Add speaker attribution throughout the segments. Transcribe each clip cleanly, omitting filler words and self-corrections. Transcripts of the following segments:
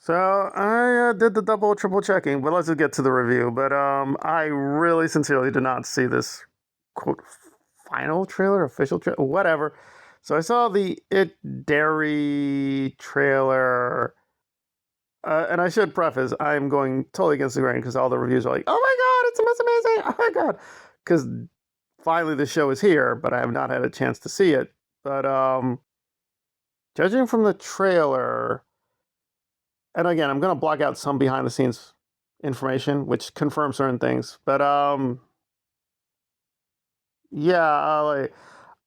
Speaker 1: So I did the double, triple checking, but let's just get to the review. But I really sincerely did not see this quote final trailer, official trailer, whatever. So I saw the Derry trailer, and I should preface I'm going totally against the grain because all the reviews are like, "Oh my god, it's amazing! Oh my god!" Because finally the show is here, but I have not had a chance to see it. But judging from the trailer. And again, I'm going to block out some behind the scenes information, which confirms certain things. But yeah,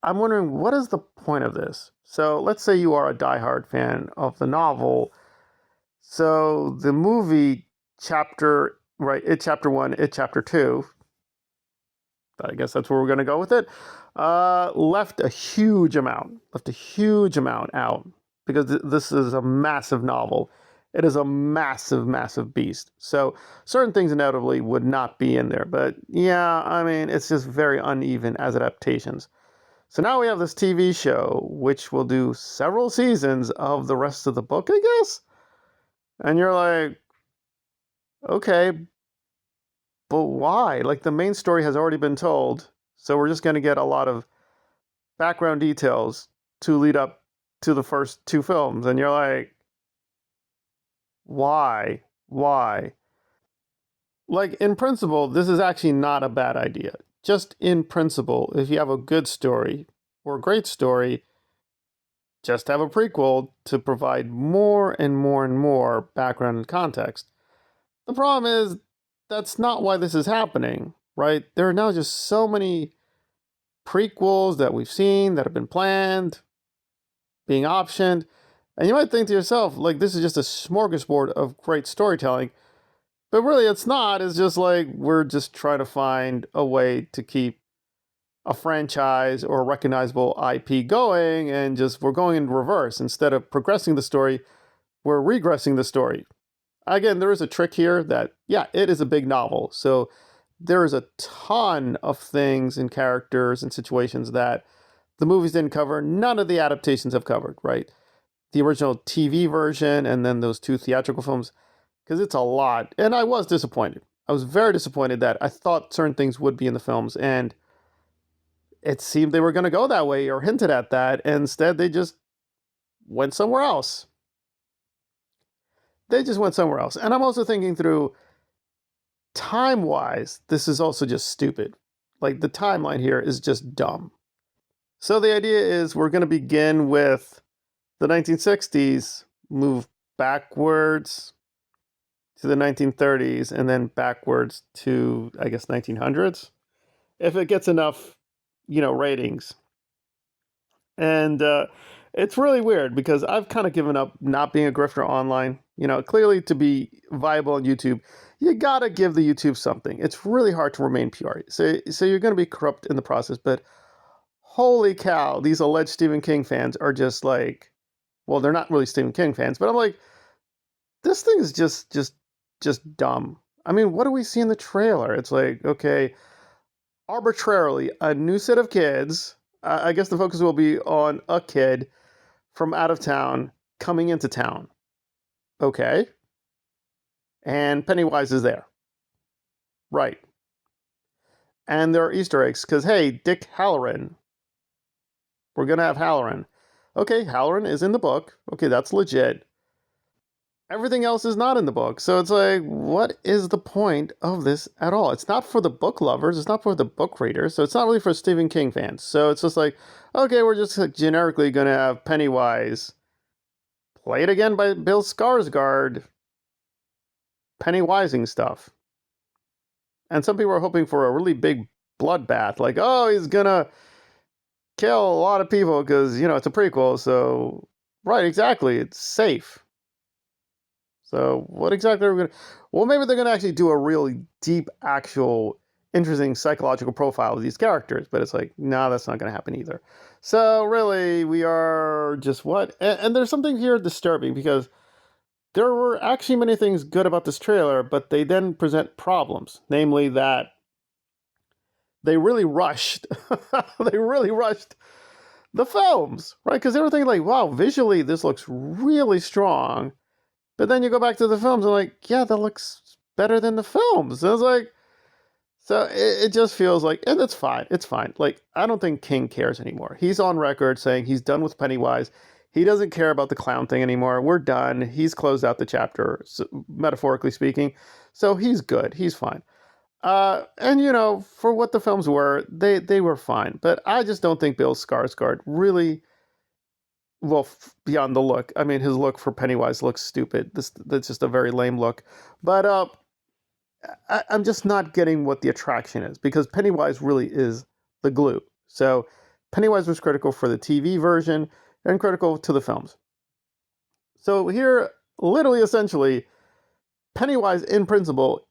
Speaker 1: I'm wondering what is the point of this? So let's say you are a diehard fan of the novel. So the movie chapter, right? It chapter one, it chapter two. I guess that's where we're going to go with it. Left a huge amount out because this is a massive novel. It is a massive, massive beast. So certain things inevitably would not be in there. But yeah, I mean, it's just very uneven as adaptations. So now we have this TV show, which will do several seasons of the rest of the book, I guess. And you're like, okay, but why? Like the main story has already been told. So we're just going to get a lot of background details to lead up to the first two films. And you're like, why? Why? Like, in principle, this is actually not a bad idea. Just in principle, if you have a good story or a great story, just have a prequel to provide more and more and more background and context. The problem is, that's not why this is happening, right? There are now just so many prequels that we've seen that have been planned, being optioned. And you might think to yourself, like, this is just a smorgasbord of great storytelling. But really, it's not. It's just like we're just trying to find a way to keep a franchise or a recognizable IP going, and just we're going in reverse. Instead of progressing the story, we're regressing the story. Again, there is a trick here that, yeah, it is a big novel. So there is a ton of things and characters and situations that the movies didn't cover. None of the adaptations have covered, right? The original TV version and then those two theatrical films, because it's a lot. And I was disappointed. I was very disappointed that I thought certain things would be in the films, and it seemed they were going to go that way or hinted at that. And instead, they just went somewhere else. They just went somewhere else. And I'm also thinking through time wise, this is also just stupid. Like the timeline here is just dumb. So the idea is we're going to begin with the 1960s, move backwards to the 1930s, and then backwards to, I guess, 1900s. If it gets enough, ratings. And it's really weird because I've kind of given up not being a grifter online. Clearly to be viable on YouTube, you gotta give the YouTube something. It's really hard to remain pure. So you're going to be corrupt in the process. But holy cow, these alleged Stephen King fans are just like, well, they're not really Stephen King fans, but I'm like, this thing is just dumb. I mean, what do we see in the trailer? It's like, okay, arbitrarily, a new set of kids. I guess the focus will be on a kid from out of town coming into town. Okay. And Pennywise is there. Right. And there are Easter eggs because, hey, Dick Halloran. We're going to have Halloran. Okay, Halloran is in the book. Okay, that's legit. Everything else is not in the book. So it's like, what is the point of this at all? It's not for the book lovers. It's not for the book readers. So it's not really for Stephen King fans. So it's just like, okay, we're just generically going to have Pennywise played again by Bill Skarsgård, Pennywising stuff. And some people are hoping for a really big bloodbath. Like, oh, he's going to kill a lot of people because, it's a prequel. So, right, exactly. It's safe. So what exactly are we going to... Well, maybe they're going to actually do a really deep, actual, interesting psychological profile of these characters. But it's like, no, that's not going to happen either. So really, we are just what? And there's something here disturbing because there were actually many things good about this trailer, but they then present problems. Namely that they really rushed. They really rushed the films, right? Because they were thinking like, wow, visually this looks really strong. But then you go back to the films and like, yeah, that looks better than the films. And I was like, so it just feels like, and it's fine. It's fine. Like, I don't think King cares anymore. He's on record saying he's done with Pennywise. He doesn't care about the clown thing anymore. We're done. He's closed out the chapter, so, metaphorically speaking. So he's good. He's fine. And you know, for what the films were, they were fine. But I just don't think Bill Skarsgård really, well, beyond the look. I mean, his look for Pennywise looks stupid. That's just a very lame look. But I'm just not getting what the attraction is because Pennywise really is the glue. So Pennywise was critical for the TV version and critical to the films. So here, literally, essentially, Pennywise in principle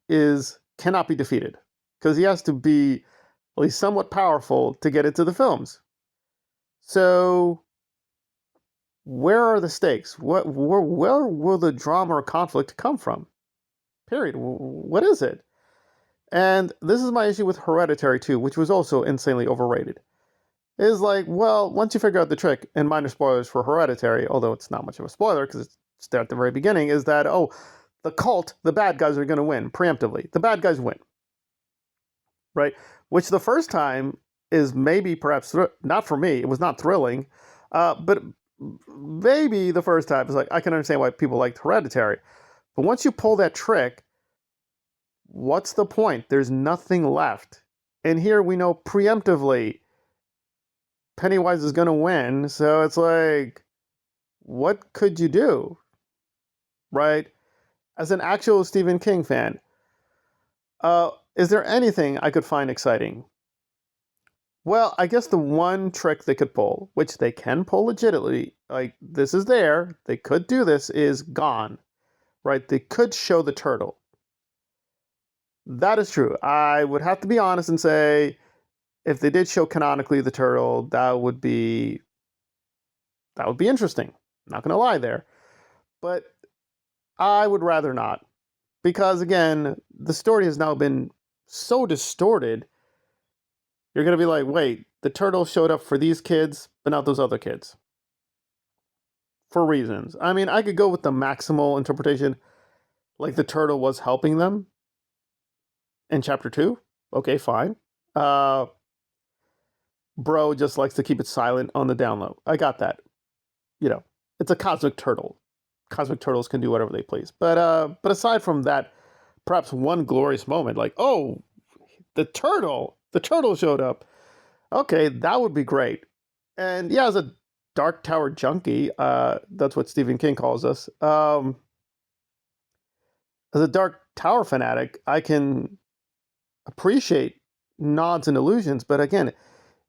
Speaker 1: cannot be defeated because he has to be at least somewhat powerful to get into the films. So where are the stakes? Where will the drama or conflict come from? Period. What is it? And this is my issue with Hereditary 2, which was also insanely overrated. Is like, well, once you figure out the trick, and minor spoilers for Hereditary, although it's not much of a spoiler because it's there at the very beginning, is that, oh, the cult, the bad guys are going to win preemptively. The bad guys win. Right? Which the first time is maybe perhaps, not for me, it was not thrilling, but maybe the first time is like, I can understand why people liked Hereditary. But once you pull that trick, what's the point? There's nothing left. And here we know preemptively Pennywise is going to win. So it's like, what could you do? Right? As an actual Stephen King fan, is there anything I could find exciting? Well, I guess the one trick they could pull, which they can pull legitimately, like this is there, they could do this, is gone. Right? They could show the turtle. That is true. I would have to be honest and say, if they did show canonically the turtle, that would be interesting. Not going to lie there. But I would rather not. Because again, the story has now been so distorted. You're going to be like, wait, the turtle showed up for these kids, but not those other kids. For reasons. I mean, I could go with the maximal interpretation, like the turtle was helping them in chapter 2. Okay, fine. Bro just likes to keep it silent on the down low. I got that. You know, it's a cosmic turtle. Cosmic turtles can do whatever they please. But aside from that, perhaps one glorious moment, like, oh, the turtle showed up. Okay, that would be great. And yeah, as a Dark Tower junkie, that's what Stephen King calls us. As a Dark Tower fanatic, I can appreciate nods and allusions, but again,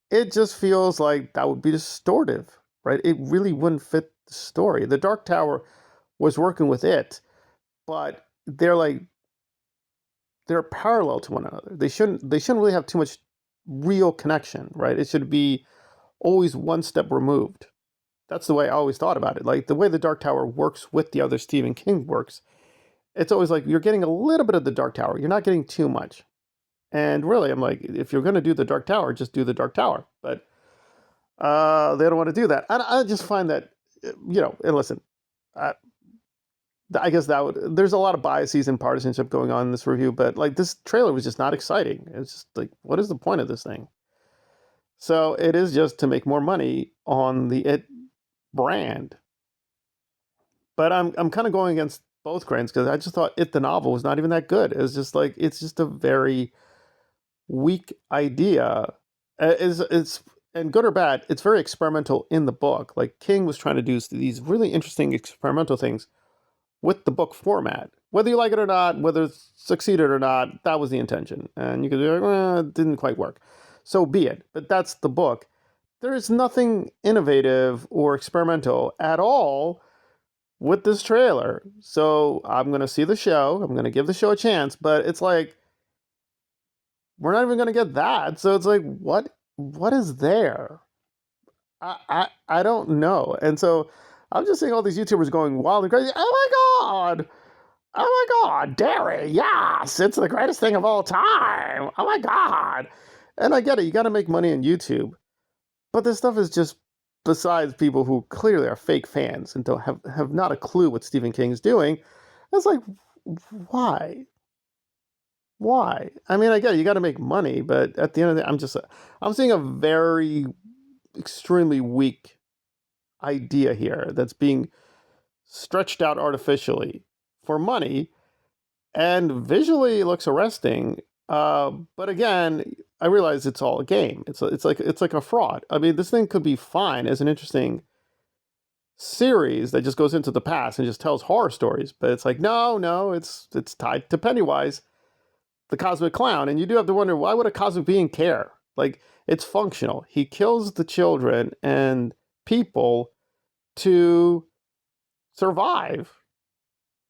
Speaker 1: it just feels like that would be distortive, right? It really wouldn't fit the story. The Dark Tower was working with it, but they're parallel to one another. They shouldn't really have too much real connection, right? It should be always one step removed. That's the way I always thought about it. Like the way the Dark Tower works with the other Stephen King works, it's always like you're getting a little bit of the Dark Tower. You're not getting too much. And really, I'm like, if you're going to do the Dark Tower, just do the Dark Tower. But they don't want to do that. And I just find that, you know, and listen, I guess there's a lot of biases and partisanship going on in this review, but like this trailer was just not exciting. It's just like, what is the point of this thing? So it is just to make more money on the It brand. But I'm kind of going against both grains because I just thought It the novel was not even that good. It was just like, it's just a very weak idea. It's and good or bad, it's very experimental in the book. Like King was trying to do these really interesting experimental things with the book format. Whether you like it or not, whether it succeeded or not, that was the intention. And you could be like, well, it didn't quite work. So be it. But that's the book. There is nothing innovative or experimental at all with this trailer. So I'm going to see the show. I'm going to give the show a chance. But it's like, we're not even going to get that. So it's like, what is there? I don't know. And so I'm just seeing all these YouTubers going wild and crazy. Oh my God, Derry, yes, it's the greatest thing of all time. Oh my God. And I get it, you got to make money on YouTube. But this stuff is just besides people who clearly are fake fans and don't have not a clue what Stephen King is doing, it's like, why? Why? I mean, I get it, you got to make money, but at the end of the day, I'm seeing a very extremely weak idea here that's being stretched out artificially for money, and visually it looks arresting. But again, I realize it's all a game. It's like a fraud. I mean, this thing could be fine as an interesting series that just goes into the past and just tells horror stories, but it's like no, it's tied to Pennywise, the cosmic clown, and you do have to wonder, why would a cosmic being care? Like, it's functional. He kills the children and people to survive.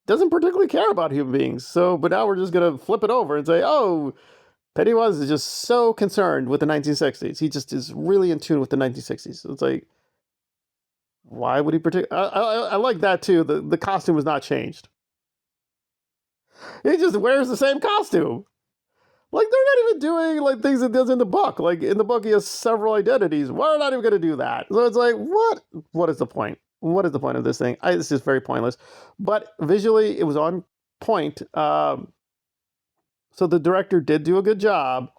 Speaker 1: Doesn't particularly care about human beings. So, but now we're just gonna flip it over and say, oh, Pennywise is just so concerned with the 1960s. He just is really in tune with the 1960s. So it's like, why would he I like that too. The costume was not changed. He just wears the same costume. Like, they're not even doing like things it does in the book. Like, in the book, he has several identities. We're not even going to do that. So it's like, what? What is the point? What is the point of this thing? It's just very pointless. But visually, it was on point. So the director did do a good job.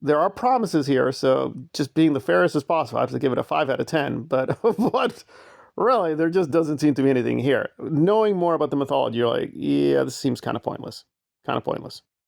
Speaker 1: There are promises here, so just being the fairest as possible, I have to give it a 5 out of 10. But really, there just doesn't seem to be anything here. Knowing more about the mythology, you're like, yeah, this seems kind of pointless. Kind of pointless.